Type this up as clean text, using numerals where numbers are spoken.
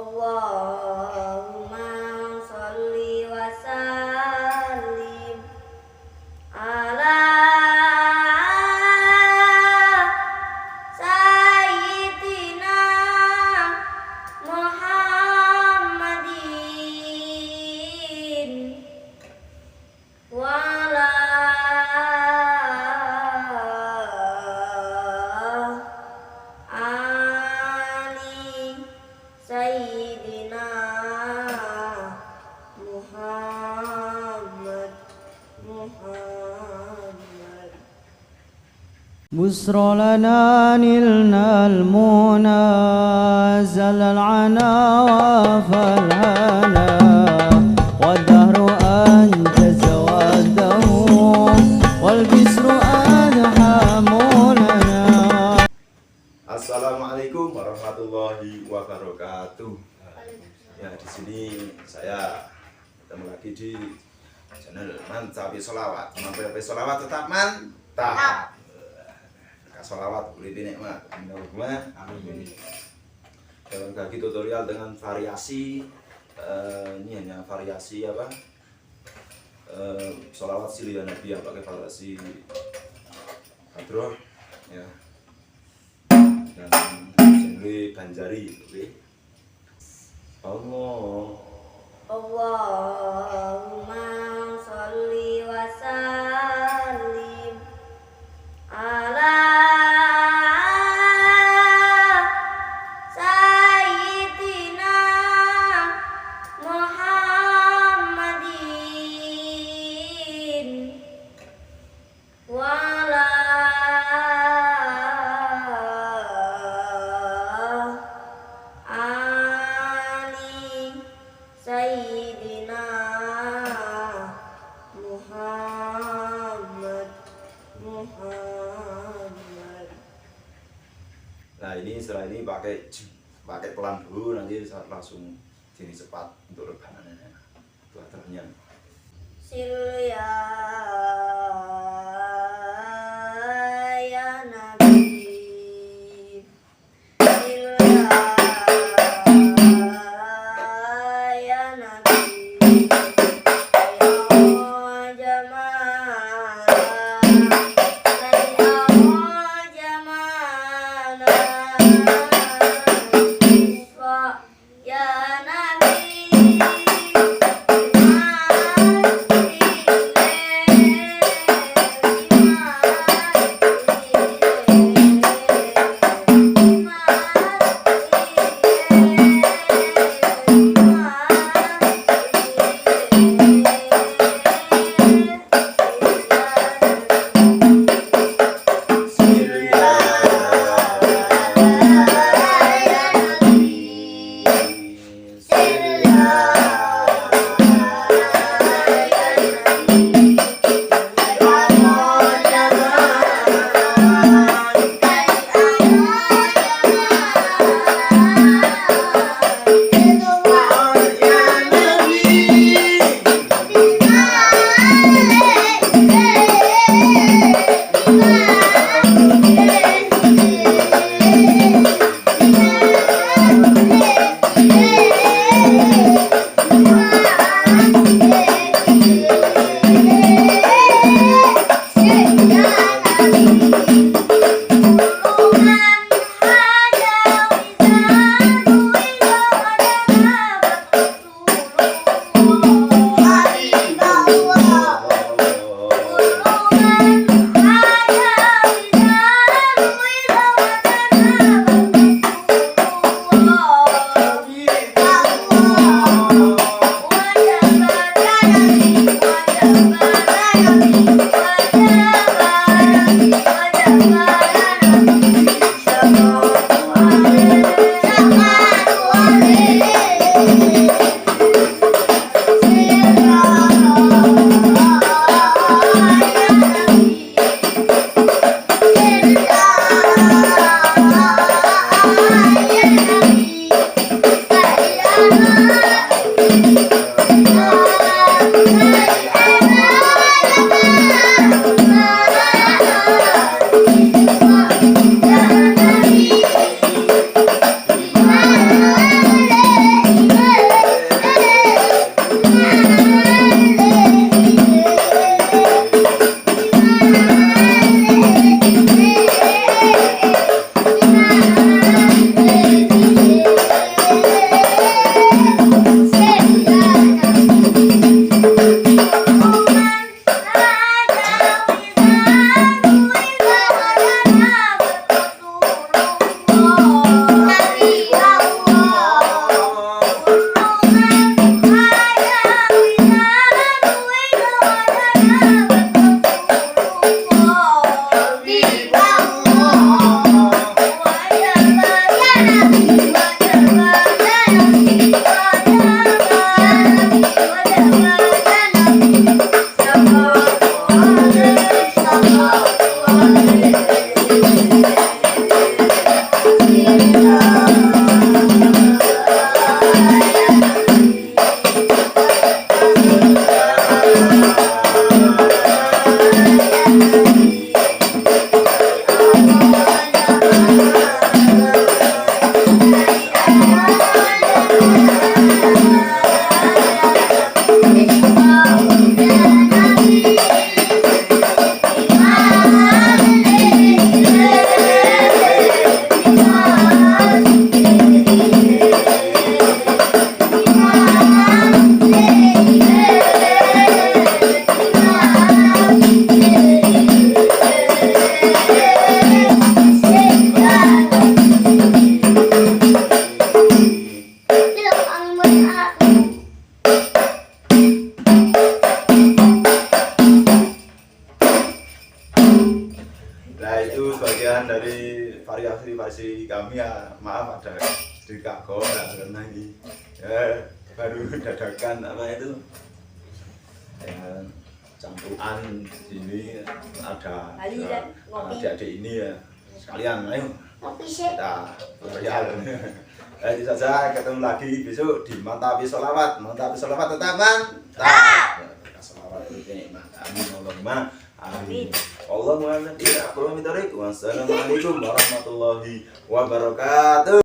Allahumma sholli wa sallim ala sayyidina Muhammadin wa ala ali sayyidina Muhammad. بسر لنا نلنا المنى زل العنا وفالهنا والدهر أنجز وده والبسر أدحمنا. Assalamualaikum warahmatullahi wabarakatuh. Ya, di sini saya ketemu lagi di channel Banjari Sholawat. Menurut Sholawat tetap mantap. Sholawat boleh dinikmat. Amin. Dalam bagi tutorial dengan variasi, ini hanya variasi apa? Sholawat Shilyanabi yang pakai variasi Hadroh, ya. Dan genre Banjari, oke. Allahumma sholli wa sallim ala sayyidina Muhammadin wa ala ali sayyidina Muhammad. Nah, ini setelah ini pakai pelan dulu, nanti saat langsung jadi cepat untuk rebanannya. Itu aturnya. Shilyanabi, Shilyanabi, Ya, baru dadakan apa itu? Ya, campuran sini ada adik-adik ini ya. Sekalian ayo Ngopi sih. kita tutorial. Itu saja, ketemu lagi besok di Mantapi Sholawat. Mantapi Sholawat tetap mantap. Sholawat ini amin Allahumma amin. Allahumma wassalamualaikum warahmatullahi wabarakatuh.